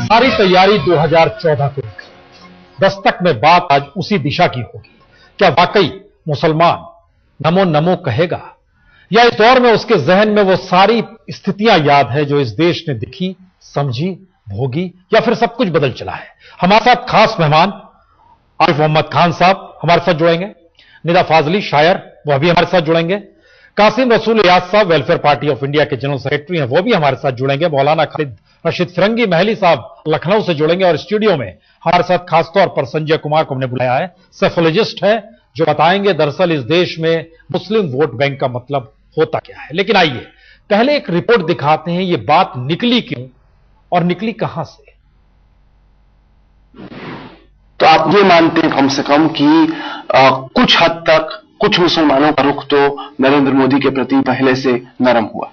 सारी तैयारी 2014 को रखी। दस्तक में बात आज उसी दिशा की होगी। क्या वाकई मुसलमान नमो नमो कहेगा, या इस दौर में उसके जहन में वो सारी स्थितियां याद है जो इस देश ने दिखी, समझी, भोगी, या फिर सब कुछ बदल चला है? हमारे साथ खास मेहमान आरिफ मोहम्मद खान साहब हमारे साथ जुड़ेंगे। निदा फाजली शायर वह भी हमारे साथ जुड़ेंगे। कासिम रसूल याद साहब वेलफेयर पार्टी ऑफ इंडिया के जनरल सेक्रेटरी हैं, वो भी हमारे साथ जुड़ेंगे। मौलाना खालिद रशीद फिरंगी महली साहब लखनऊ से जुड़ेंगे। और स्टूडियो में हमारे साथ खासतौर पर संजय कुमार को हमने बुलाया है, सेफोलॉजिस्ट है, जो बताएंगे दरअसल इस देश में मुस्लिम वोट बैंक का मतलब होता क्या है। लेकिन आइए पहले एक रिपोर्ट दिखाते हैं, ये बात निकली क्यों और निकली कहां से। तो आप ये मानते हैं कम से कम कि कुछ हद तक कुछ मुसलमानों का रुख तो नरेंद्र मोदी के प्रति पहले से नरम हुआ?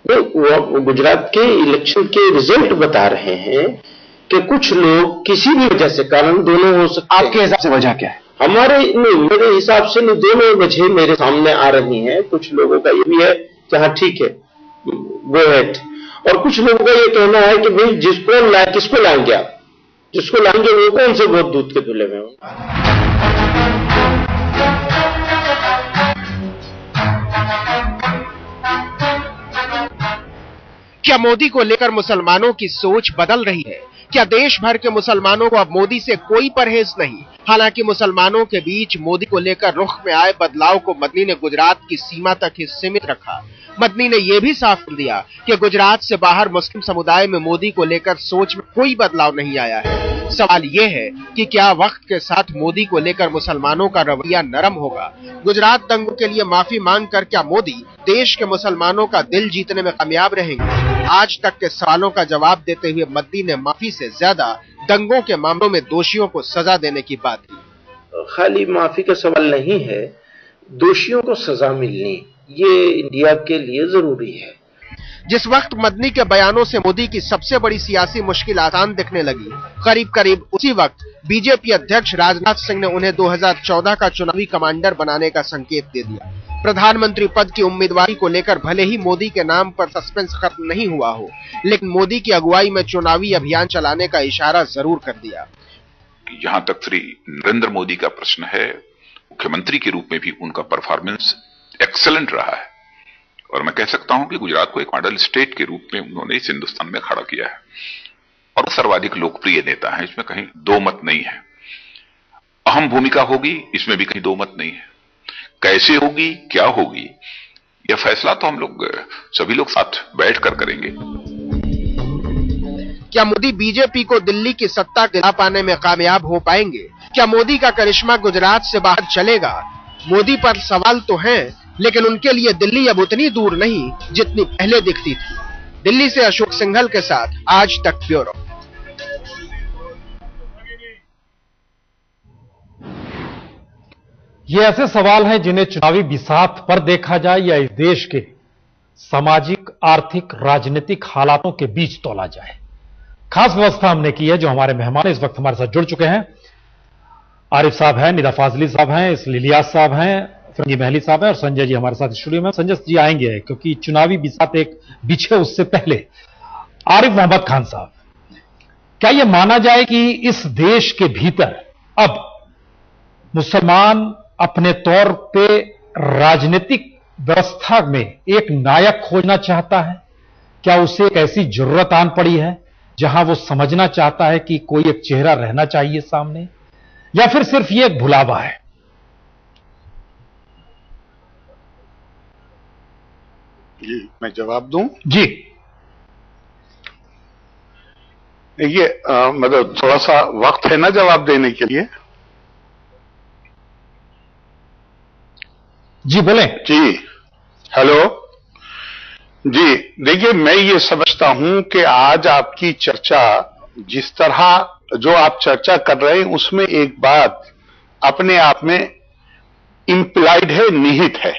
वो गुजरात के इलेक्शन के रिजल्ट बता रहे हैं कि कुछ लोग किसी भी वजह से कारण दोनों हो सकते हैं। आपके हिसाब से वजह क्या है? मेरे हिसाब से दोनों वजह मेरे सामने आ रही हैं। कुछ लोगों का ये भी है कि हाँ ठीक है गो हेड, और कुछ लोगों का ये कहना है कि भाई किसको लाएंगे आप, जिसको लाएंगे वो कौन से बहुत दूध के धुले में हो। क्या मोदी को लेकर मुसलमानों की सोच बदल रही है? क्या देश भर के मुसलमानों को अब मोदी से कोई परहेज नहीं? हालांकि मुसलमानों के बीच मोदी को लेकर रुख में आए बदलाव को मदनी ने गुजरात की सीमा तक ही सीमित रखा। मदनी ने यह भी साफ कर दिया कि गुजरात से बाहर मुस्लिम समुदाय में मोदी को लेकर सोच में कोई बदलाव नहीं आया है। सवाल यह है कि क्या वक्त के साथ मोदी को लेकर मुसलमानों का रवैया नरम होगा? गुजरात दंगों के लिए माफी मांगकर क्या मोदी देश के मुसलमानों का दिल जीतने में कामयाब रहेंगे? आज तक के सवालों का जवाब देते हुए मदनी ने माफी से ज्यादा दंगों के मामलों में दोषियों को सजा देने की बात की। खाली माफी का सवाल नहीं है, दोषियों को सजा मिलनी ये इंडिया के लिए जरूरी है। जिस वक्त मदनी के बयानों से मोदी की सबसे बड़ी सियासी मुश्किल आसान दिखने लगी, करीब करीब उसी वक्त बीजेपी अध्यक्ष राजनाथ सिंह ने उन्हें 2014 का चुनावी कमांडर बनाने का संकेत दे दिया। प्रधानमंत्री पद की उम्मीदवारी को लेकर भले ही मोदी के नाम पर सस्पेंस खत्म नहीं हुआ हो, लेकिन मोदी की अगुवाई में चुनावी अभियान चलाने का इशारा जरूर कर दिया। जहां तक श्री नरेंद्र मोदी का प्रश्न है, मुख्यमंत्री के रूप में भी उनका परफॉर्मेंस एक्सेलेंट रहा है, और मैं कह सकता हूं कि गुजरात को एक मॉडल स्टेट के रूप में उन्होंने इस हिंदुस्तान में खड़ा किया है, और सर्वाधिक लोकप्रिय नेता है, इसमें कहीं दो मत नहीं है। अहम भूमिका होगी, इसमें भी कहीं दो मत नहीं है। कैसे होगी, क्या होगी, यह फैसला तो हम लोग सभी लोग साथ बैठकर करेंगे। क्या मोदी बीजेपी को दिल्ली की सत्ता दिला पाने में कामयाब हो पाएंगे? क्या मोदी का करिश्मा गुजरात से बाहर चलेगा? मोदी पर सवाल तो हैं, लेकिन उनके लिए दिल्ली अब उतनी दूर नहीं जितनी पहले दिखती थी। दिल्ली से अशोक सिंघल के साथ आज तक ब्यूरो। ये ऐसे सवाल हैं जिन्हें चुनावी बिसात पर देखा जाए या इस देश के सामाजिक, आर्थिक, राजनीतिक हालातों के बीच तोला जाए। खास व्यवस्था हमने की है। जो हमारे मेहमान इस वक्त हमारे साथ जुड़ चुके हैं, आरिफ साहब हैं, निदा फाजली साहब हैं, इलियास साहब हैं, फिरंगी महली साहब हैं, और संजय जी हमारे साथ स्टूडियो में। संजय जी आएंगे क्योंकि चुनावी बिसात एक बिछे उससे पहले। आरिफ मोहम्मद खान साहब, क्या यह माना जाए कि इस देश के भीतर अब मुसलमान अपने तौर पे राजनीतिक व्यवस्था में एक नायक खोजना चाहता है? क्या उसे एक ऐसी जरूरत आन पड़ी है जहां वो समझना चाहता है कि कोई एक चेहरा रहना चाहिए सामने, या फिर सिर्फ ये एक भुलावा है? जी मैं जवाब दूं? जी। ये मतलब थोड़ा सा वक्त है ना जवाब देने के लिए? जी बोलें। जी हेलो जी, देखिए मैं ये समझता हूं कि आज आपकी चर्चा जिस तरह जो आप चर्चा कर रहे हैं उसमें एक बात अपने आप में इंप्लाइड है, निहित है,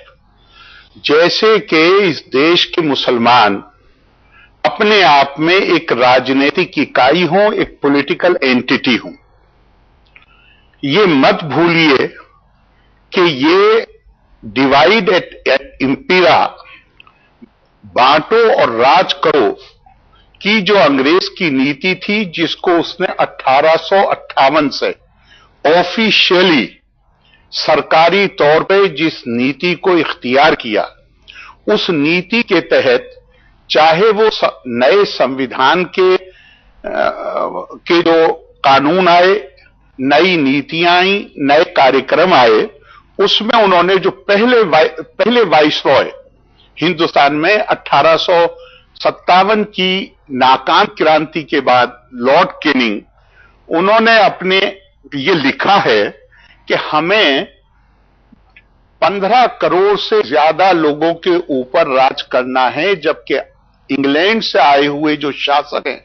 जैसे कि इस देश के मुसलमान अपने आप में एक राजनीतिक इकाई हो, एक पॉलिटिकल एंटिटी हो। ये मत भूलिए कि ये डिवाइड एट इंपीरा, बांटो और राज करो, कि जो अंग्रेज की नीति थी, जिसको उसने 1858 से ऑफिशियली सरकारी तौर पे जिस नीति को इख्तियार किया, उस नीति के तहत चाहे वो नए संविधान के जो कानून आए, नई नीतियां आई, नए कार्यक्रम आए, उसमें उन्होंने जो पहले वाइसरॉय हिंदुस्तान में 1857 की नाकाम क्रांति के बाद लॉर्ड कैनिंग, उन्होंने अपने ये लिखा है कि हमें 15 करोड़ से ज्यादा लोगों के ऊपर राज करना है, जबकि इंग्लैंड से आए हुए जो शासक हैं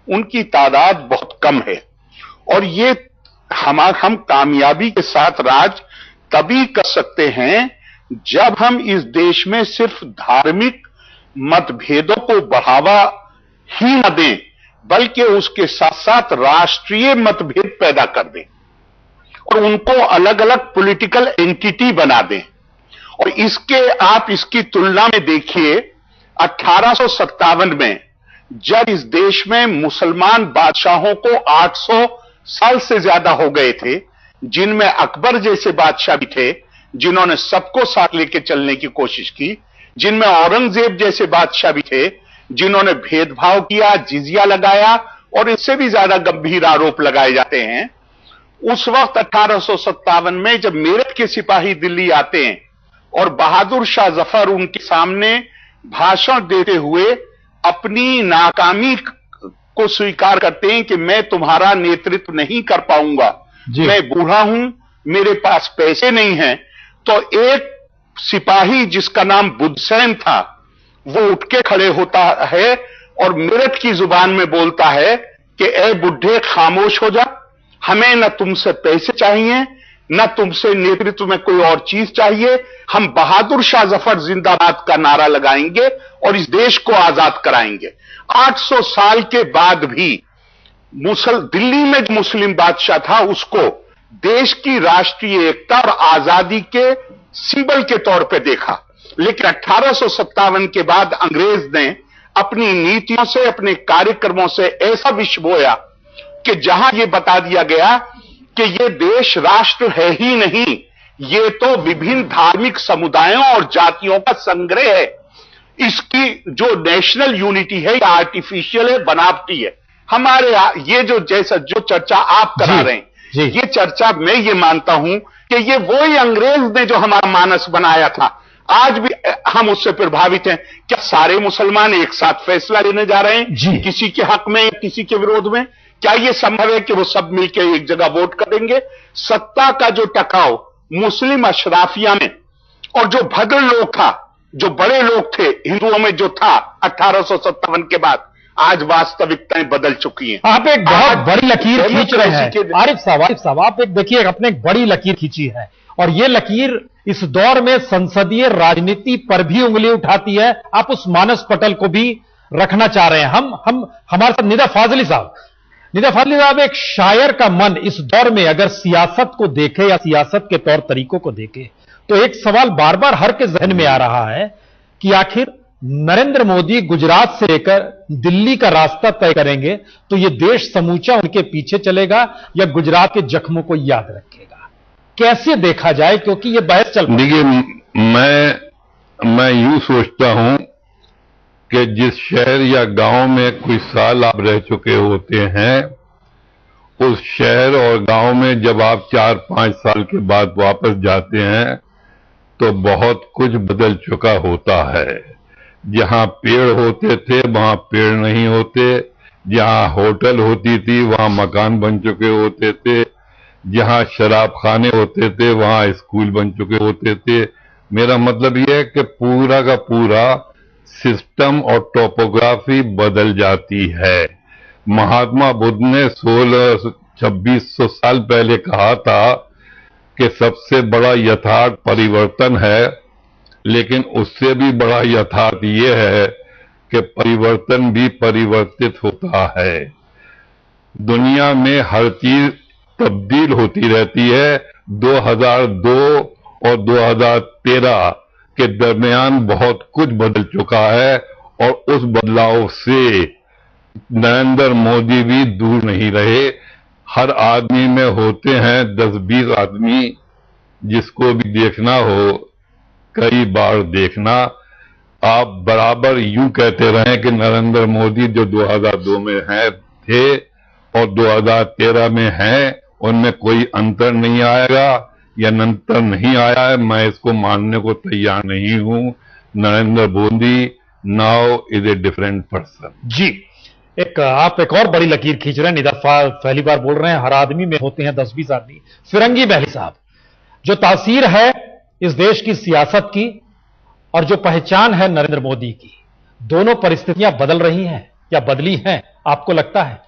उनकी तादाद बहुत कम है। और ये हम कामयाबी के साथ राज तभी कर सकते हैं जब हम इस देश में सिर्फ धार्मिक मतभेदों को बढ़ावा ही न दें, बल्कि उसके साथ साथ राष्ट्रीय मतभेद पैदा कर दें और उनको अलग अलग पॉलिटिकल एंटिटी बना दें। और आप इसकी तुलना में देखिए, 1857 में जब इस देश में मुसलमान बादशाहों को 800 साल से ज्यादा हो गए थे, जिनमें अकबर जैसे बादशाह भी थे जिन्होंने सबको साथ लेकर चलने की कोशिश की, जिनमें औरंगजेब जैसे बादशाह भी थे जिन्होंने भेदभाव किया, जिजिया लगाया और इससे भी ज्यादा गंभीर आरोप लगाए जाते हैं। उस वक्त 1857 में जब मेरठ के सिपाही दिल्ली आते हैं और बहादुर शाह जफर उनके सामने भाषण देते हुए अपनी नाकामी को स्वीकार करते हैं कि मैं तुम्हारा नेतृत्व नहीं कर पाऊंगा, मैं बूढ़ा हूं, मेरे पास पैसे नहीं हैं, तो एक सिपाही जिसका नाम बुद्धसेन था वो उठ के खड़े होता है और मेरठ की जुबान में बोलता है कि ए बुढ़े खामोश हो जा, हमें न तुमसे पैसे चाहिए, न तुमसे नेतृत्व में कोई और चीज चाहिए, हम बहादुर शाह जफर जिंदाबाद का नारा लगाएंगे और इस देश को आजाद कराएंगे। 800 साल के बाद भी दिल्ली में जो मुस्लिम बादशाह था उसको देश की राष्ट्रीय एकता और आजादी के सिंबल के तौर पे देखा। लेकिन 1857 के बाद अंग्रेज ने अपनी नीतियों से, अपने कार्यक्रमों से ऐसा विष बोया कि जहां यह बता दिया गया कि यह देश राष्ट्र है ही नहीं, ये तो विभिन्न धार्मिक समुदायों और जातियों का संग्रह है। इसकी जो नेशनल यूनिटी है ये आर्टिफिशियल है, बनावटी है। हमारे ये जो चर्चा आप करा रहे हैं, ये चर्चा मैं ये मानता हूं कि ये वही अंग्रेज ने जो हमारा मानस बनाया था, आज भी हम उससे प्रभावित हैं। क्या सारे मुसलमान एक साथ फैसला लेने जा रहे हैं किसी के हक में, किसी के विरोध में? क्या यह संभव है कि वो सब मिलकर एक जगह वोट कर देंगे? सत्ता का जो टकराव मुस्लिम अशराफिया में और जो भद्र लोग था, जो बड़े लोग थे हिंदुओं में जो था 1857 के बाद, आज वास्तविकताएं बदल चुकी हैं। आप एक बहुत बड़ी लकीर खींच रहे हैं आरिफ साहब, आप एक देखिए, आपने एक बड़ी लकीर खींची है और ये लकीर इस दौर में संसदीय राजनीति पर भी उंगली उठाती है। आप उस मानस पटल को भी रखना चाह रहे हैं। हमारे साथ निदा फाजली साहब, एक शायर का मन इस दौर में अगर सियासत को देखे या सियासत के तौर तरीकों को देखे तो एक सवाल बार बार हर के जहन में आ रहा है कि आखिर नरेंद्र मोदी गुजरात से लेकर दिल्ली का रास्ता तय करेंगे तो यह देश समूचा उनके पीछे चलेगा या गुजरात के जख्मों को याद रखेगा? कैसे देखा जाए, क्योंकि यह बहस चल रही है। देखिए, मैं यूं सोचता हूं कि जिस शहर या गांव में कुछ साल आप रह चुके होते हैं, उस शहर और गांव में जब आप 4-5 साल के बाद वापस जाते हैं तो बहुत कुछ बदल चुका होता है। जहां पेड़ होते थे वहां पेड़ नहीं होते, जहां होटल होती थी वहां मकान बन चुके होते थे, जहां शराब खाने होते थे वहां स्कूल बन चुके होते थे। मेरा मतलब यह है कि पूरा का पूरा सिस्टम और टोपोग्राफी बदल जाती है। महात्मा बुद्ध ने 2600 साल पहले कहा था कि सबसे बड़ा यथार्थ परिवर्तन है, लेकिन उससे भी बड़ा यथार्थ यह है कि परिवर्तन भी परिवर्तित होता है। दुनिया में हर चीज तब्दील होती रहती है। 2002 और 2013 के दरमियान बहुत कुछ बदल चुका है और उस बदलाव से नरेंद्र मोदी भी दूर नहीं रहे। हर आदमी में होते हैं 10-20 आदमी, जिसको भी देखना हो कई बार देखना। आप बराबर यूं कहते रहे कि नरेंद्र मोदी जो 2002 में थे और 2013 में हैं, उनमें कोई अंतर नहीं आएगा या अंतर नहीं आया है, मैं इसको मानने को तैयार नहीं हूं। Narendra Modi now is a different person. जी, आप एक और बड़ी लकीर खींच रहे हैं, निदा पहली बार बोल रहे हैं हर आदमी में होते हैं 10-20 आदमी। फिरंगी महली साहब, जो तासीर है इस देश की सियासत की और जो पहचान है नरेंद्र मोदी की, दोनों परिस्थितियां बदल रही हैं या बदली हैं, आपको लगता है?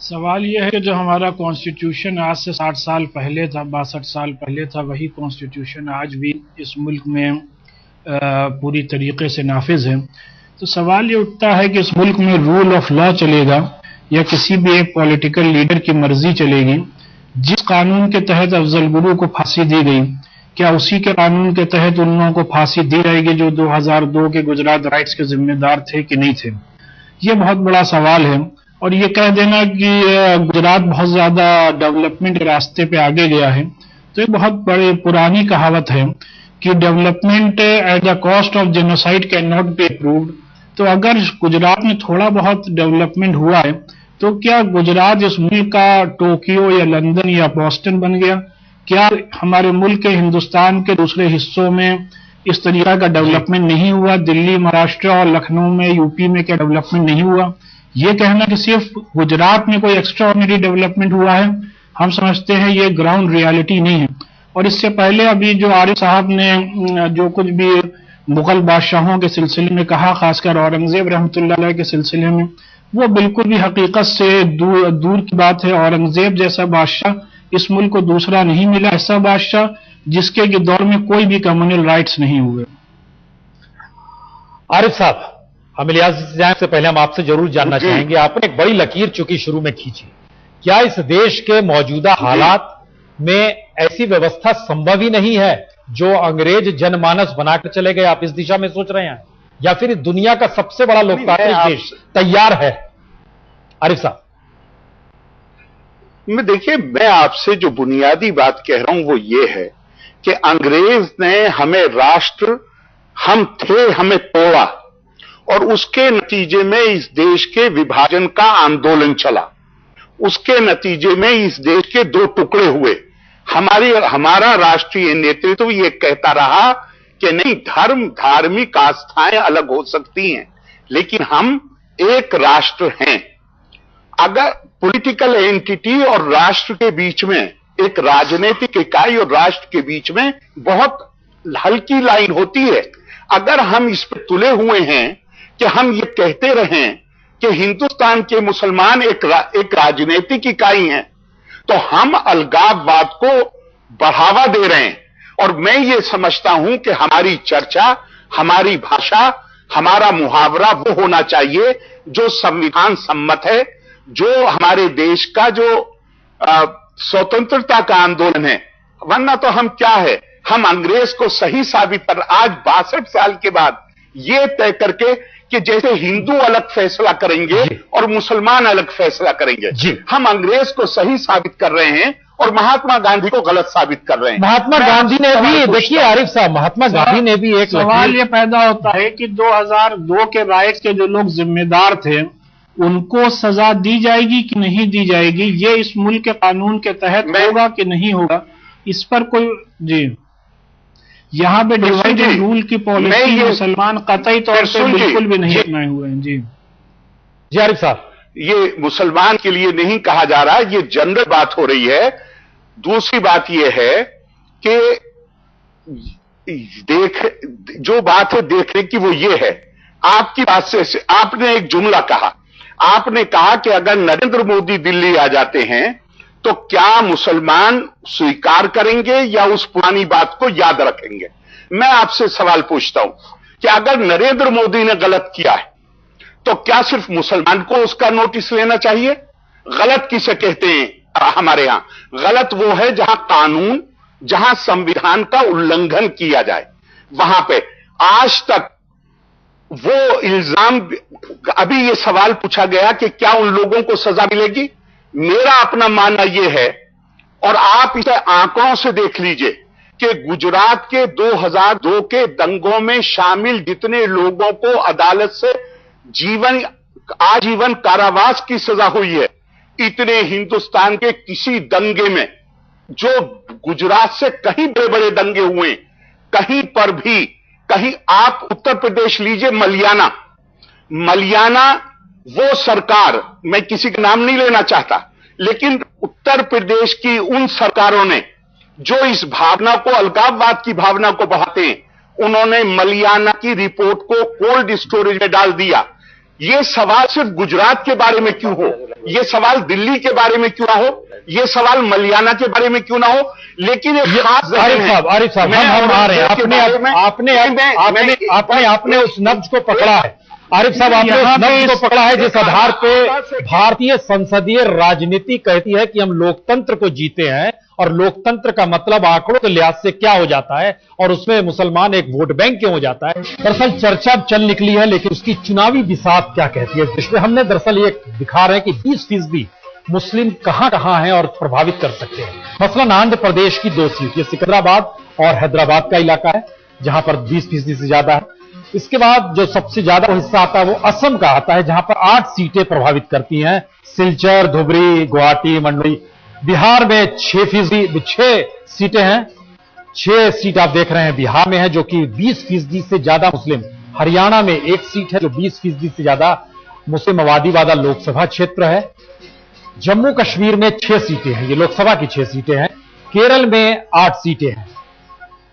सवाल यह है कि जो हमारा कॉन्स्टिट्यूशन आज से 60 साल पहले था, 62 साल पहले था, वही कॉन्स्टिट्यूशन आज भी इस मुल्क में पूरी तरीके से नाफिज है। तो सवाल ये उठता है कि इस मुल्क में रूल ऑफ लॉ चलेगा या किसी भी एक पॉलिटिकल लीडर की मर्जी चलेगी? जिस कानून के तहत अफजल गुरु को फांसी दी गई, क्या उसी के कानून के तहत उन लोगों को फांसी दी जाएगी जो 2002 के गुजरात राइट्स के जिम्मेदार थे कि नहीं थे? ये बहुत बड़ा सवाल है। और ये कह देना कि गुजरात बहुत ज्यादा डेवलपमेंट के रास्ते पे आगे गया है, तो ये बहुत बड़ी पुरानी कहावत है कि development at the cost of genocide can not be approved. तो अगर गुजरात में थोड़ा बहुत डेवलपमेंट हुआ है, तो क्या गुजरात इस मुल्क का टोक्यो या लंदन या बोस्टन बन गया? क्या हमारे मुल्क के हिंदुस्तान के दूसरे हिस्सों में इस तरीका का डेवलपमेंट नहीं हुआ? दिल्ली, महाराष्ट्र और लखनऊ में, यूपी में क्या डेवलपमेंट नहीं हुआ? ये कहना कि सिर्फ गुजरात में कोई एक्स्ट्राऑर्डिनरी डेवलपमेंट हुआ है, हम समझते हैं ये ग्राउंड रियलिटी नहीं है। और इससे पहले अभी जो आरिफ साहब ने जो कुछ भी मुगल बादशाहों के सिलसिले में कहा, खासकर औरंगजेब रहमतुल्लाह अलैह के सिलसिले में, वो बिल्कुल भी हकीकत से दूर की बात है। औरंगजेब जैसा बादशाह इस मुल्क को दूसरा नहीं मिला, ऐसा बादशाह जिसके दौर में कोई भी कम्युनल राइट्स नहीं हुए। आरिफ साहब, हम इलियास जाने से पहले हम आपसे जरूर जानना चाहेंगे, आपने एक बड़ी लकीर चूंकि शुरू में खींची, क्या इस देश के मौजूदा हालात में ऐसी व्यवस्था संभव ही नहीं है जो अंग्रेज जनमानस बनाकर चले गए? आप इस दिशा में सोच रहे हैं, या फिर दुनिया का सबसे बड़ा लोकतांत्रिक देश तैयार है? आरिफ साहब, देखिए, मैं आपसे जो बुनियादी बात कह रहा हूं वो ये है कि अंग्रेज ने हमें राष्ट्र, हम थे, हमें तोड़ा और उसके नतीजे में इस देश के विभाजन का आंदोलन चला। उसके नतीजे में इस देश के दो टुकड़े हुए। हमारा राष्ट्रीय नेतृत्व ये कहता रहा कि नहीं, धर्म, धार्मिक आस्थाएं अलग हो सकती हैं, लेकिन हम एक राष्ट्र हैं। अगर पॉलिटिकल एंटिटी और राष्ट्र के बीच में, एक राजनीतिक इकाई और राष्ट्र के बीच में बहुत हल्की लाइन होती है। अगर हम इस पर तुले हुए हैं कि हम ये कहते रहें कि हिंदुस्तान के मुसलमान एक राजनीतिक इकाई हैं, तो हम अलगाववाद को बढ़ावा दे रहे हैं। और मैं ये समझता हूं कि हमारी चर्चा, हमारी भाषा, हमारा मुहावरा वो होना चाहिए जो संविधान सम्मत है, जो हमारे देश का जो स्वतंत्रता का आंदोलन है। वरना तो हम क्या है, हम अंग्रेज को सही साबित कर, आज 62 साल के बाद ये तय करके कि जैसे हिंदू अलग फैसला करेंगे और मुसलमान अलग फैसला करेंगे, हम अंग्रेज को सही साबित कर रहे हैं और महात्मा गांधी को गलत साबित कर रहे हैं। महात्मा गांधी ने भी, देखिए आरिफ साहब, महात्मा गांधी ने भी एक सवाल ये पैदा होता है कि 2002 के राइट्स के जो लोग जिम्मेदार थे उनको सजा दी जाएगी कि नहीं दी जाएगी? ये इस मुल्क के कानून के तहत होगा कि नहीं होगा? इस पर कोई यहाँ पे डिवाइडेड रूल की पॉलिसी मुसलमान कतई तौर पे बिल्कुल भी नहीं अपनाए हुए हैं। जी आरिफ साहब, ये मुसलमान के लिए नहीं कहा जा रहा, ये जनरल बात हो रही है। दूसरी बात ये है कि जो बात है देखने की, वो ये है, आपकी बात से आपने एक जुमला कहा, आपने कहा कि अगर नरेंद्र मोदी दिल्ली आ जाते हैं तो क्या मुसलमान स्वीकार करेंगे या उस पुरानी बात को याद रखेंगे? मैं आपसे सवाल पूछता हूं कि अगर नरेंद्र मोदी ने गलत किया है तो क्या सिर्फ मुसलमान को उसका नोटिस लेना चाहिए? गलत किसे कहते हैं हमारे यहां? गलत वो है जहां कानून, जहां संविधान का उल्लंघन किया जाए, वहां पे आज तक वो इल्जाम, अभी ये सवाल पूछा गया कि क्या उन लोगों को सजा मिलेगी। मेरा अपना मानना यह है, और आप इसे आंकड़ों से देख लीजिए कि गुजरात के 2002 के दंगों में शामिल जितने लोगों को अदालत से आजीवन कारावास की सजा हुई है, इतने हिंदुस्तान के किसी दंगे में, जो गुजरात से कहीं बड़े बड़े दंगे हुए, कहीं पर भी, कहीं आप उत्तर प्रदेश लीजिए, मलियाना वो सरकार, मैं किसी का नाम नहीं लेना चाहता, लेकिन उत्तर प्रदेश की उन सरकारों ने जो इस भावना को, अलगाववाद की भावना को बढ़ाते हैं, उन्होंने मलियाना की रिपोर्ट को कोल्ड स्टोरेज में डाल दिया। यह सवाल सिर्फ गुजरात के बारे में क्यों हो, यह सवाल दिल्ली के बारे में क्यों ना हो, यह सवाल मलियाना के बारे में क्यों ना हो, लेकिन एक खास आरिफ साहब हम आ रहे हैं, आपने उस नब्ज को पकड़ा है। आरिफ साहब, आपने उस नब्ज को पकड़ा है जिस आधार पे भारतीय संसदीय राजनीति कहती है कि हम लोकतंत्र को जीते हैं, और लोकतंत्र का मतलब आंकड़ों के लिहाज से क्या हो जाता है, और उसमें मुसलमान एक वोट बैंक क्यों हो जाता है। दरअसल चर्चा चल निकली है, लेकिन उसकी चुनावी बिसात क्या कहती है, जिसमें हमने दरअसल ये दिखा रहे हैं कि 20% मुस्लिम कहां कहां हैं और प्रभावित कर सकते हैं। मसलन आंध्र प्रदेश की 2 सीट, ये सिकंदराबाद और हैदराबाद का इलाका है, जहां पर 20% से ज्यादा है। इसके बाद जो सबसे ज्यादा हिस्सा आता है वो असम का आता है, जहां पर 8 सीटें प्रभावित करती हैं, सिलचर, धुबरी, गुवाहाटी, मंडली। बिहार में 6 सीटें हैं, 6 सीट आप देख रहे हैं बिहार में है, जो कि 20% से ज्यादा मुस्लिम। हरियाणा में 1 सीट है, जो 20% से ज्यादा मुस्लिम आबादी वाला लोकसभा क्षेत्र है। जम्मू कश्मीर में 6 सीटें हैं, ये लोकसभा की 6 सीटें हैं। केरल में 8 सीटें हैं।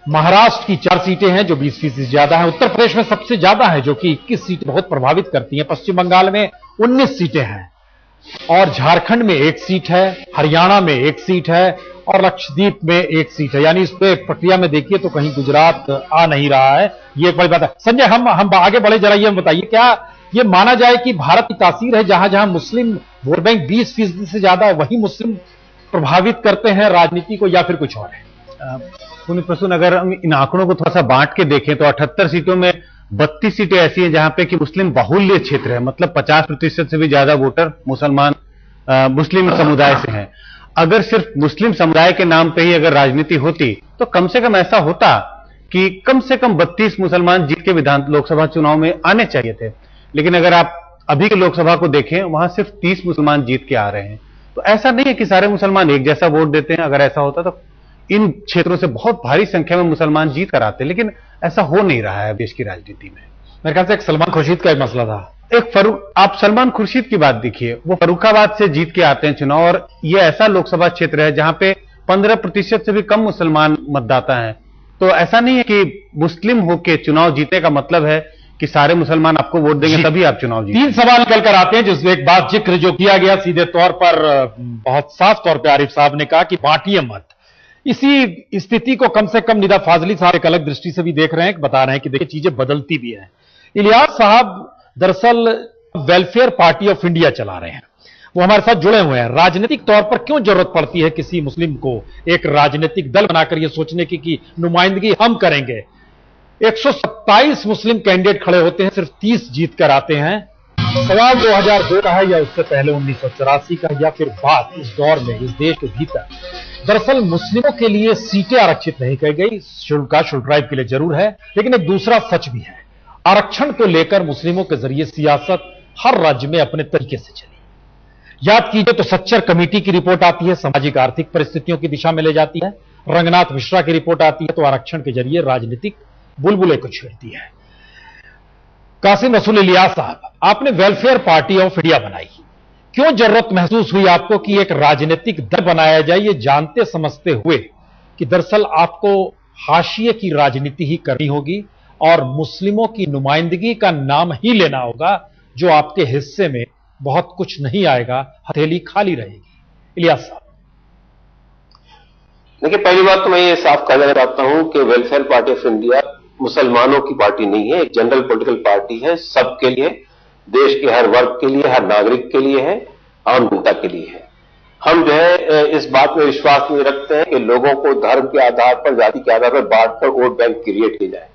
महाराष्ट्र की 4 सीटें हैं, जो 20% से ज्यादा है। उत्तर प्रदेश में सबसे ज्यादा है, जो कि 21 सीटें बहुत प्रभावित करती हैं। पश्चिम बंगाल में 19 सीटें हैं, और झारखंड में 1 सीट है, हरियाणा में 1 सीट है, और लक्षद्वीप में 1 सीट है। यानी इस पे प्रक्रिया में देखिए तो कहीं गुजरात आ नहीं रहा है, ये एक बड़ी बात है। संजय, हम आगे बढ़े, जरा ये बताइए, क्या ये माना जाए कि भारत की तासीर है, जहां जहां मुस्लिम वोट बैंक 20% से ज्यादा है, वही मुस्लिम प्रभावित करते हैं राजनीति को, या फिर कुछ और है? पुनित प्रसून, अगर हम इन आंकड़ों को थोड़ा सा बांट के देखें तो 78 सीटों में 32 सीटें ऐसी हैं जहां पे कि मुस्लिम बाहुल्य क्षेत्र है, मतलब 50% से भी ज्यादा वोटर मुस्लिम समुदाय से हैं। अगर सिर्फ मुस्लिम समुदाय के नाम पे ही अगर राजनीति होती तो कम से कम ऐसा होता कि कम से कम 32 मुसलमान जीत के लोकसभा चुनाव में आने चाहिए थे। लेकिन अगर आप अभी के लोकसभा को देखें, वहां सिर्फ 30 मुसलमान जीत के आ रहे हैं। तो ऐसा नहीं है कि सारे मुसलमान एक जैसा वोट देते हैं। अगर ऐसा होता तो इन क्षेत्रों से बहुत भारी संख्या में मुसलमान जीत कर आते, लेकिन ऐसा हो नहीं रहा है देश की राजनीति में। मेरे ख्याल से एक सलमान खुर्शीद का एक मसला था। आप सलमान खुर्शीद की बात देखिए, वो फर्रुखाबाद से जीत के आते हैं चुनाव, और ये ऐसा लोकसभा क्षेत्र है जहां पे 15% से भी कम मुसलमान मतदाता हैं। तो ऐसा नहीं है कि मुस्लिम होकर चुनाव जीतने का मतलब है कि सारे मुसलमान आपको वोट देंगे तभी आप चुनाव जीतेंगे। 3 सवाल निकल कर आते हैं, जिसमें एक बात जिक्र जो किया गया सीधे तौर पर, बहुत साफ तौर पर आरिफ साहब ने कहा कि बांटिए मत। इसी स्थिति को कम से कम निदा फाजली साहब एक अलग दृष्टि से भी देख रहे हैं, बता रहे हैं कि देखिए चीजें बदलती भी हैं। इलियास साहब दरअसल वेलफेयर पार्टी ऑफ इंडिया चला रहे हैं, वो हमारे साथ जुड़े हुए हैं। राजनीतिक तौर पर क्यों जरूरत पड़ती है किसी मुस्लिम को एक राजनीतिक दल बनाकर यह सोचने की कि नुमाइंदगी हम करेंगे? 127 मुस्लिम कैंडिडेट खड़े होते हैं, सिर्फ 30 जीत कर आते हैं। सवाल 2002 का है, या उससे पहले 1984 का, या फिर बात इस दौर में इस देश के भीतर? दरअसल मुस्लिमों के लिए सीटें आरक्षित नहीं की गई, शेड्यूल ट्राइब के लिए जरूर है, लेकिन एक दूसरा सच भी है। आरक्षण को लेकर मुस्लिमों के जरिए सियासत हर राज्य में अपने तरीके से चली। याद कीजिए तो सच्चर कमेटी की रिपोर्ट आती है, सामाजिक आर्थिक परिस्थितियों की दिशा में ले जाती है। रंगनाथ मिश्रा की रिपोर्ट आती है तो आरक्षण के जरिए राजनीतिक बुलबुलें को छेड़ती है। कासिम रसूल इलियास साहब, आपने वेलफेयर पार्टी ऑफ इंडिया बनाई, क्यों जरूरत महसूस हुई आपको कि एक राजनीतिक दल बनाया जाए, ये जानते समझते हुए कि दरअसल आपको हाशिए की राजनीति ही करनी होगी और मुस्लिमों की नुमाइंदगी का नाम ही लेना होगा, जो आपके हिस्से में बहुत कुछ नहीं आएगा, हथेली खाली रहेगी? इलियास साहब, देखिए, पहली बात तो मैं ये साफ कहना चाहता हूं कि वेलफेयर पार्टी ऑफ इंडिया मुसलमानों की पार्टी नहीं है, एक जनरल पॉलिटिकल पार्टी है, सबके लिए, देश के हर वर्ग के लिए, हर नागरिक के लिए है, आम जनता के लिए है। हम जो है इस बात में विश्वास नहीं रखते हैं कि लोगों को धर्म के आधार पर, जाति के आधार पर बांटकर वोट बैंक क्रिएट किया जाए।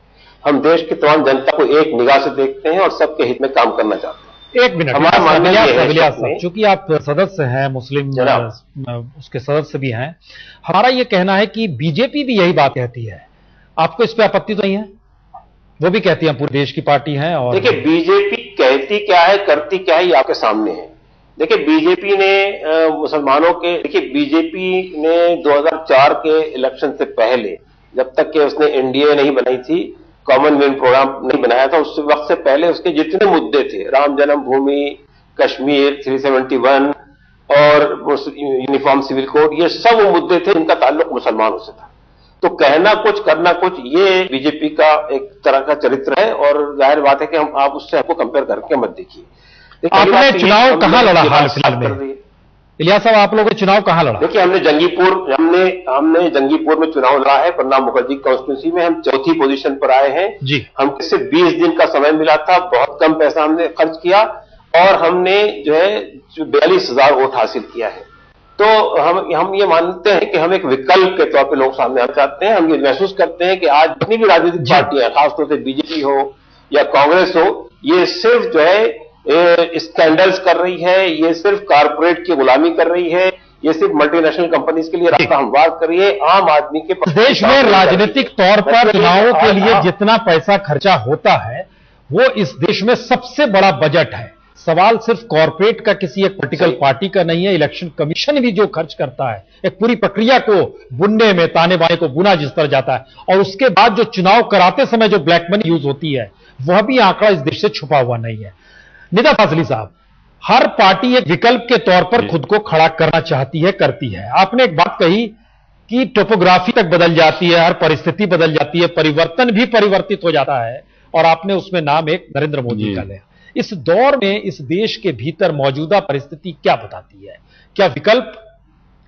हम देश की तमाम जनता को एक निगाह से देखते हैं और सबके हित में काम करना चाहते हैं। एक मिनट, हमारा मानना यह है, चूंकि आप सदस्य हैं, मुस्लिम उसके सदस्य भी हैं, हमारा ये कहना है कि बीजेपी भी यही बात कहती है, आपको इस पे आपत्ति तो नहीं है? वो भी कहती है पूरे देश की पार्टी है। और देखिए, बीजेपी कहती क्या है, करती क्या है, ये आपके सामने है। देखिए, बीजेपी ने मुसलमानों के, देखिए बीजेपी ने 2004 के इलेक्शन से पहले, जब तक कि उसने एनडीए नहीं बनाई थी, कॉमनवेल्थ प्रोग्राम नहीं बनाया था, उस वक्त से पहले उसके जितने मुद्दे थे, राम जन्मभूमि, कश्मीर 371 और यूनिफॉर्म सिविल कोड, ये सब वो मुद्दे थे जिनका ताल्लुक मुसलमानों से था। तो कहना कुछ करना कुछ, ये बीजेपी का एक तरह का चरित्र है और जाहिर बात है कि आप उससे आपको कंपेयर करके मत देखिए। आपने चुनाव कहां लड़ा हाल फिलहाल में? इलियास साहब, आप लोगों ने चुनाव कहां लड़ा? देखिए, हमने जंगीपुर में चुनाव लड़ा है, प्रणब मुखर्जी कॉन्स्टिट्यूंसी में। हम चौथी पोजीशन पर आए हैं जी। हमको सिर्फ 20 दिन का समय मिला था, बहुत कम पैसा हमने खर्च किया और हमने जो है 42,000 वोट हासिल किया है। तो हम ये मानते हैं कि हम एक विकल्प के तौर पे लोग सामने आना चाहते हैं। हम ये महसूस करते हैं कि आज जितनी भी राजनीतिक पार्टियां, खासतौर से बीजेपी हो या कांग्रेस हो, ये सिर्फ जो है स्कैंडल्स कर रही है, ये सिर्फ कारपोरेट की गुलामी कर रही है, ये सिर्फ मल्टीनेशनल कंपनीज के लिए रास्ता हमवार कर रही है। आम आदमी के देश में राजनीतिक तौर पर चुनावों के लिए जितना पैसा खर्चा होता है, वो इस देश में सबसे बड़ा बजट है। सवाल सिर्फ कॉर्पोरेट का, किसी एक पॉलिटिकल पार्टी का नहीं है। इलेक्शन कमीशन भी जो खर्च करता है, एक पूरी प्रक्रिया को बुनने में, ताने बाने को बुना जिस तरह जाता है, और उसके बाद जो चुनाव कराते समय जो ब्लैक मनी यूज होती है, वह भी आंकड़ा इस देश से छुपा हुआ नहीं है। निदा फाजली साहब, हर पार्टी एक विकल्प के तौर पर खुद को खड़ा करना चाहती है, करती है। आपने एक बात कही कि टोपोग्राफी तक बदल जाती है, हर परिस्थिति बदल जाती है, परिवर्तन भी परिवर्तित हो जाता है, और आपने उसमें नाम एक नरेंद्र मोदी का लिया। इस दौर में इस देश के भीतर मौजूदा परिस्थिति क्या बताती है? क्या विकल्प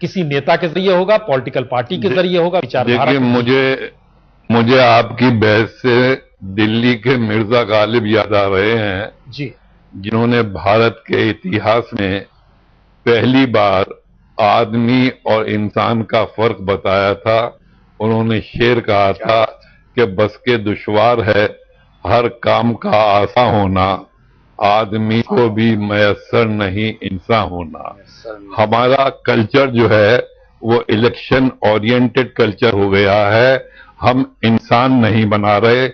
किसी नेता के जरिए होगा, पॉलिटिकल पार्टी के जरिए होगा, विचारधारा? देखिए, मुझे आपकी बहस से दिल्ली के मिर्जा गालिब याद आ रहे हैं जी, जिन्होंने भारत के इतिहास में पहली बार आदमी और इंसान का फर्क बताया था। उन्होंने शेर कहा था कि बस के दुश्वार है हर काम का आसा होना, आदमी को भी मयस्सर नहीं इंसान होना। हमारा कल्चर जो है वो इलेक्शन ओरिएंटेड कल्चर हो गया है। हम इंसान नहीं बना रहे,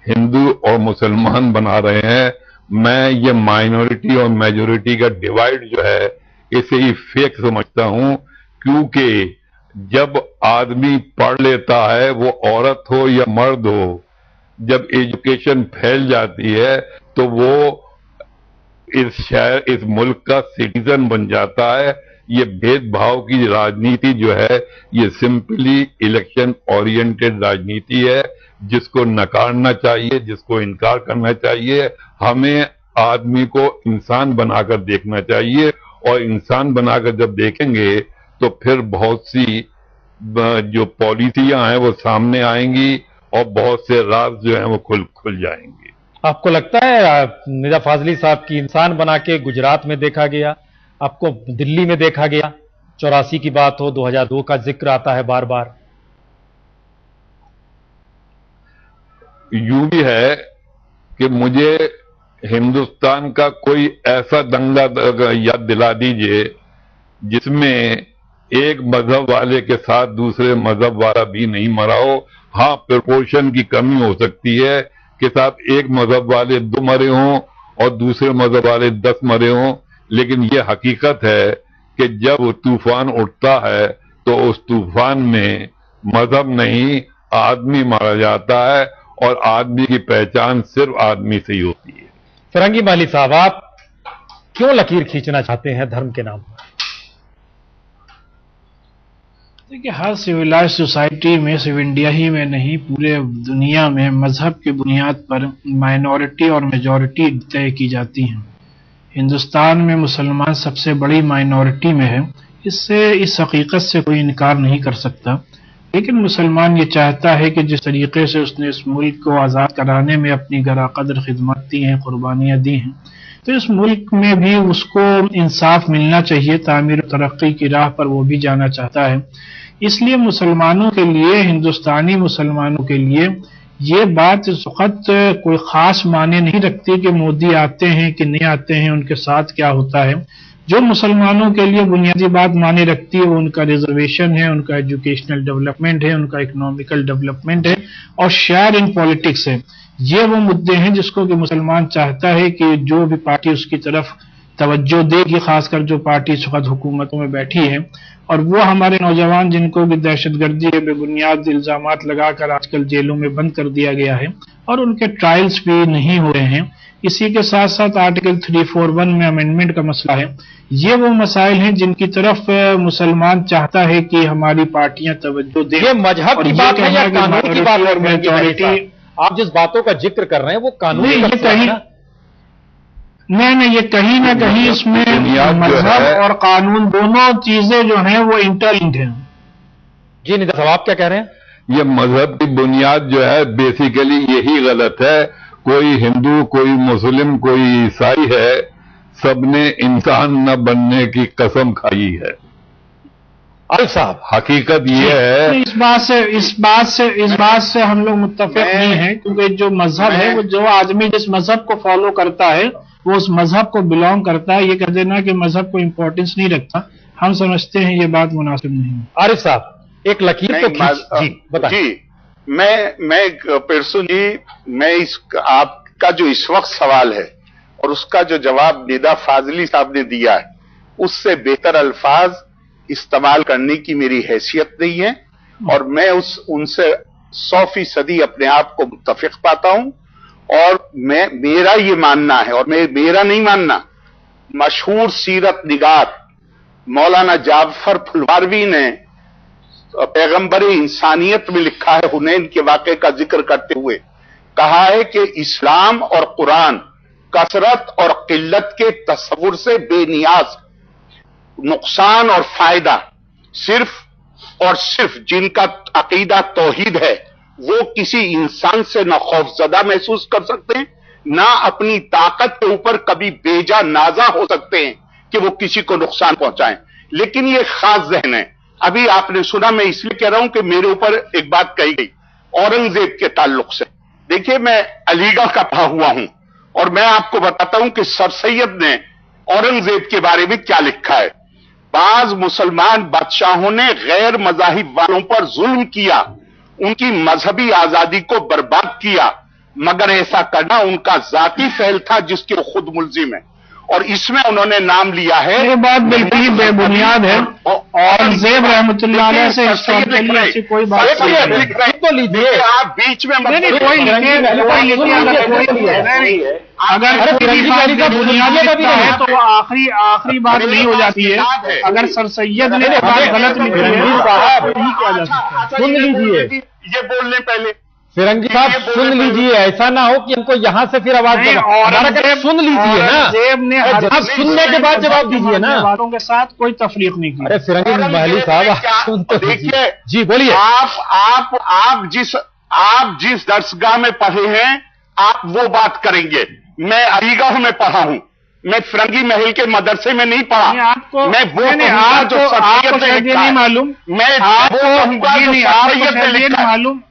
हिंदू और मुसलमान बना रहे हैं। मैं ये माइनॉरिटी और मेजॉरिटी का डिवाइड जो है इसे ही फेक समझता हूं, क्योंकि जब आदमी पढ़ लेता है, वो औरत हो या मर्द हो, जब एजुकेशन फैल जाती है तो वो इस शहर, इस मुल्क का सिटीजन बन जाता है। ये भेदभाव की राजनीति जो है ये सिंपली इलेक्शन ओरिएंटेड राजनीति है, जिसको नकारना चाहिए, जिसको इनकार करना चाहिए। हमें आदमी को इंसान बनाकर देखना चाहिए, और इंसान बनाकर जब देखेंगे तो फिर बहुत सी जो पॉलिसियां हैं वो सामने आएंगी और बहुत से राज जो हैं वो खुल जाएंगे। आपको लगता है निदा फाजली साहब की इंसान बना के गुजरात में देखा गया, आपको दिल्ली में देखा गया, 84 की बात हो, 2002 का जिक्र आता है बार बार? यूं भी है कि मुझे हिंदुस्तान का कोई ऐसा दंगा याद दिला दीजिए जिसमें एक मजहब वाले के साथ दूसरे मजहब वाला भी नहीं मरा हो। हाँ, प्रोपोर्शन की कमी हो सकती है कि साहब एक मजहब वाले 2 मरे हों और दूसरे मजहब वाले 10 मरे हों, लेकिन यह हकीकत है कि जब तूफान उठता है तो उस तूफान में मजहब नहीं, आदमी मारा जाता है, और आदमी की पहचान सिर्फ आदमी से ही होती है। फिरंगी माली साहब, आप क्यों लकीर खींचना चाहते हैं धर्म के नाम पर? देखिए, हर सिविलाइज सोसाइटी में, सिर्फ इंडिया ही में नहीं पूरे दुनिया में मजहब की बुनियाद पर माइनॉरिटी और मेजॉरिटी तय की जाती हैं। हिंदुस्तान में मुसलमान सबसे बड़ी माइनॉरिटी में है, इससे, इस हकीकत से कोई इनकार नहीं कर सकता। लेकिन मुसलमान ये चाहता है कि जिस तरीके से उसने इस मुल्क को आज़ाद कराने में अपनी गराकदर खिदमत दी हैं, कुर्बानियाँ दी हैं, तो इस मुल्क में भी उसको इंसाफ मिलना चाहिए, तामीर और तरक्की की राह पर वो भी जाना चाहता है। इसलिए मुसलमानों के लिए, हिंदुस्तानी मुसलमानों के लिए ये बात इस वक्त कोई खास माने नहीं रखती कि मोदी आते हैं कि नहीं आते हैं, उनके साथ क्या होता है। जो मुसलमानों के लिए बुनियादी बात माने रखती है वो उनका रिजर्वेशन है, उनका एजुकेशनल डेवलपमेंट है, उनका इकोनॉमिकल डेवलपमेंट है और शेयर इन पॉलिटिक्स है। ये वो मुद्दे हैं जिसको कि मुसलमान चाहता है कि जो भी पार्टी उसकी तरफ तवज्जो देगी, खासकर जो पार्टी इस वक्त हुकूमतों में बैठी है। और वो हमारे नौजवान जिनको भी दहशतगर्दी के बेबुनियाद इल्जामात लगाकर आजकल जेलों में बंद कर दिया गया है और उनके ट्रायल्स भी नहीं हो रहे हैं। इसी के साथ साथ आर्टिकल 341 में अमेंडमेंट का मसला है। ये वो मसाइल हैं जिनकी तरफ मुसलमान चाहता है कि हमारी पार्टियां तवज्जो दें। ये मजहब की बात है या कानून की बात है? मेजॉरिटी आप जिस बातों का जिक्र कर रहे हैं वो कानून नहीं, ये कहीं ना कहीं इसमें मजहब और कानून दोनों चीजें जो हैं वो इंटरलिंक्ड हैं। जी निदा साहब आप क्या कह रहे हैं? ये मजहब की बुनियाद जो है बेसिकली यही गलत है। कोई हिंदू, कोई मुस्लिम, कोई ईसाई है, सबने इंसान न बनने की कसम खाई है। आरिफ साहब हकीकत ये है, इस बात से हम लोग मुत्तफिक नहीं है, क्योंकि जो मजहब है वो जो आदमी जिस मजहब को फॉलो करता है वो उस मजहब को बिलोंग करता है। ये कह देना कि मजहब को इंपॉर्टेंस नहीं रखता, हम समझते हैं ये बात मुनासिब नहीं है। आरिफ साहब एक लकीर तो जी बताइए। जी मैं पेरसू जी, मैं आपका जो इस वक्त सवाल है और उसका जो जवाब निदा फाजली साहब ने दिया है उससे बेहतर अल्फाज इस्तेमाल करने की मेरी हैसियत नहीं है और मैं उनसे 100% अपने आप को मुत्तफिक पाता हूं। और मेरा ये मानना है, और मेरा नहीं मानना, मशहूर सीरत निगार मौलाना जाफर फुलवारवी ने पैगंबर इंसानियत में लिखा है, हुनैन के वाक़े का जिक्र करते हुए कहा है कि इस्लाम और कुरान कसरत और किल्लत के तस्वुर से बेनियाज, नुकसान और फायदा सिर्फ और सिर्फ जिनका अकीदा तौहीद है वो किसी इंसान से न खौफजदा महसूस कर सकते हैं, ना अपनी ताकत के ऊपर कभी बेजा नाजा हो सकते हैं कि वो किसी को नुकसान पहुंचाएं। लेकिन ये खास जहन है। अभी आपने सुना, मैं इसलिए कह रहा हूं कि मेरे ऊपर एक बात कही गई औरंगजेब के ताल्लुक से। देखिए, मैं अलीगढ़ का पढ़ा हुआ हूं और मैं आपको बताता हूं कि सर सैयद ने औरंगजेब के बारे में क्या लिखा है। बाज मुसलमान बादशाहों ने गैर मजाहिब वालों पर जुल्म किया, उनकी मजहबी आजादी को बर्बाद किया, मगर ऐसा करना उनका जाती फेल था जिसके वो खुद मुल्जिम है। और इसमें उन्होंने नाम लिया है, ये बात बिल्कुल बेबुनियाद है। औरंगजेब रहमतुल्लाह अलैह से ऐसी कोई बात नहीं तो लीजिए, आप बीच में अगर बुनियादी है तो वो आखिरी बात नहीं हो जाती है। अगर सर सैयद ने बात गलत लिखी है, सुन लीजिए, ये बोलने पहले फिरंगी साहब सुन लीजिए, ऐसा ना हो कि हमको यहां से फिर आवाज सुन लीजिए ना, आप सुनने के बाद जवाब दीजिए ना। बातों के साथ कोई तफरीक नहीं की। अरे फिरंगी महली साहब देखिए, जी बोलिए। आप जिस दर्सगाह में पढ़े हैं आप वो बात करेंगे। मैं अलीगढ़ में पढ़ा हूं, मैं फिरंगी महल के मदरसे में नहीं पढ़ा। मैं वो कहूंगा जो सैयद ने लिखा है। मालूम, मैं वो कहूंगा जो सैयद ने लिखा है। मालूम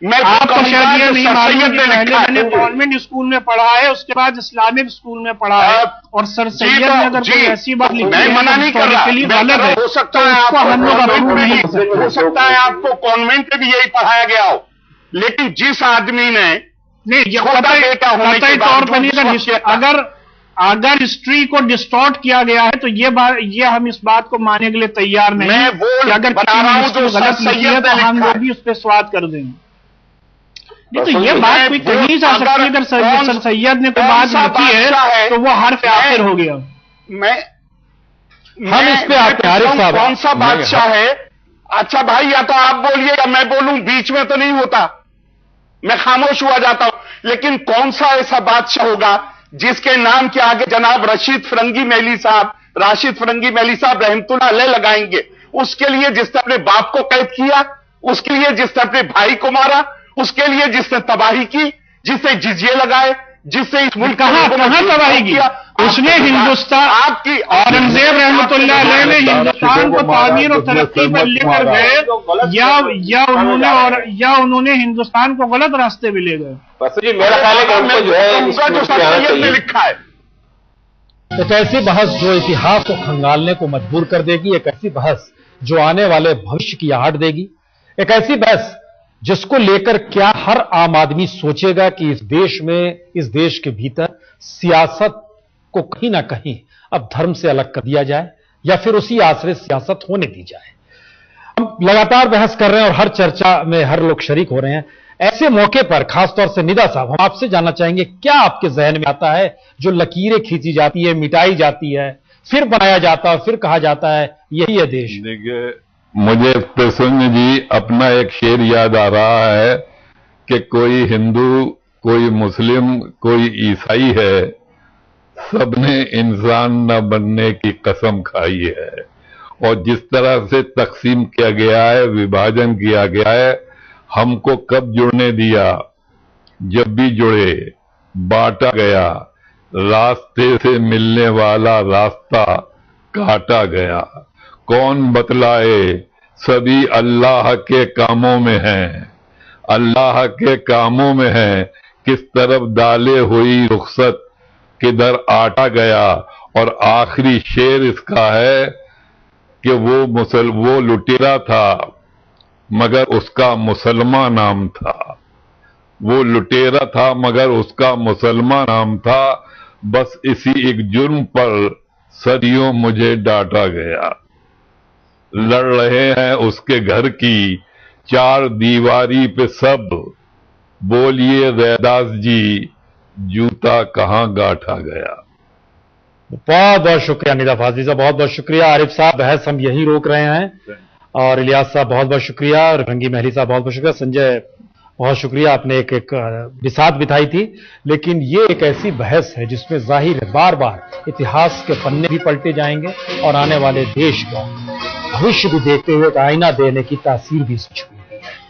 आपको शायद ये नहीं मालूम, मैंने गवर्नमेंट स्कूल में पढ़ा है, उसके बाद इस्लामिक स्कूल में पढ़ा है। और सर सैयद ने अगर कोई ऐसी बात लिखी है, मैं मना नहीं कर रहा, गलत है, हो सकता है आपको हम लोग हो सकता है आपको कॉन्वेंट में भी यही पढ़ाया गया हो, लेकिन जिस आदमी ने नहीं कतई तौर पर नहीं, अगर हिस्ट्री को डिस्टॉर्ट किया गया है तो ये हम इस बात को मानने के लिए तैयार नहीं है कि अगर बता रहा हूं जो गलत लिखी है तो हम लोग भी उस पर स्वाद कर देंगे। नहीं तो ये बात कोई कहीं जा सकती है। अगर सर सैयद ने कोई बात लिखी है तो वो हर्फ आखिर हो गया। हम इस पे आते हैं आरिफ साहब, कौन सा बादशाह है? अच्छा भाई, या तो आप बोलिए या मैं बोलूं, बीच में तो नहीं होता, मैं खामोश हुआ जाता हूं। लेकिन कौन सा ऐसा बादशाह होगा जिसके नाम के आगे जनाब राशिद फिरंगी महली साहब रहमतुल्लाह अलैह लगाएंगे? उसके लिए जिसने अपने बाप को कैद किया, उसके लिए जिसने अपने भाई को मारा, उसके लिए जिसने तबाही की, जिसने जिजिये लगाए, जिससे इस मुल्क कहां तबाही की? उसने हिंदुस्तान, आपकी औरंगजेब रहमतुल्लाह अलैह ने हिंदुस्तान को तामीर और तरक्की पर लेकर गए या उन्होंने हिंदुस्तान को गलत रास्ते पे ले गए? जी मेरा ख्याल है कि उनको जो है उनका जो शख्सियत में लिखा है, एक ऐसी बहस जो इतिहास को खंगालने को मजबूर कर देगी, एक ऐसी बहस जो आने वाले भविष्य की आहट देगी, एक ऐसी बहस जिसको लेकर क्या हर आम आदमी सोचेगा कि इस देश में, इस देश के भीतर सियासत को कहीं ना कहीं अब धर्म से अलग कर दिया जाए या फिर उसी आश्रय सियासत होने दी जाए। हम लगातार बहस कर रहे हैं और हर चर्चा में हर लोग शरीक हो रहे हैं। ऐसे मौके पर खासतौर से निदा साहब, हम आपसे जानना चाहेंगे क्या आपके जहन में आता है जो लकीरें खींची जाती है, मिटाई जाती है, फिर बनाया जाता है, फिर कहा जाता है यही है देश? देखिए, मुझे प्रसन्न जी अपना एक शेर याद आ रहा है कि कोई हिंदू, कोई मुस्लिम, कोई ईसाई है, सबने इंसान न बनने की कसम खाई है। और जिस तरह से तकसीम किया गया है, विभाजन किया गया है, हमको कब जुड़ने दिया? जब भी जुड़े, बांटा गया, रास्ते से मिलने वाला रास्ता काटा गया। कौन बतलाए, सभी अल्लाह के कामों में हैं, अल्लाह के कामों में हैं। किस तरफ डाले हुई रुखसत, किधर आटा गया। और आखिरी शेर इसका है कि वो लुटेरा था मगर उसका मुसलमान नाम था। वो लुटेरा था मगर उसका मुसलमान नाम था। बस इसी एक जुर्म पर सदियों मुझे डांटा गया। लड़ रहे हैं उसके घर की चार दीवारी पे सब, बोलिए रैदास जी जूता कहां गांठा गया। बहुत बहुत शुक्रिया निदा फाजी साहब, बहुत बहुत शुक्रिया। आरिफ साहब, बहस हम यही रोक रहे हैं। और इलियास साहब बहुत बहुत शुक्रिया, और रंगी महली साहब बहुत बहुत शुक्रिया। संजय बहुत शुक्रिया, आपने एक बिसात बिताई थी। लेकिन ये एक ऐसी बहस है जिसमें जाहिर है बार बार इतिहास के पन्ने भी पलटे जाएंगे और आने वाले देश का भविष्य भी देखते हुए एक आईना देने की तासीर भी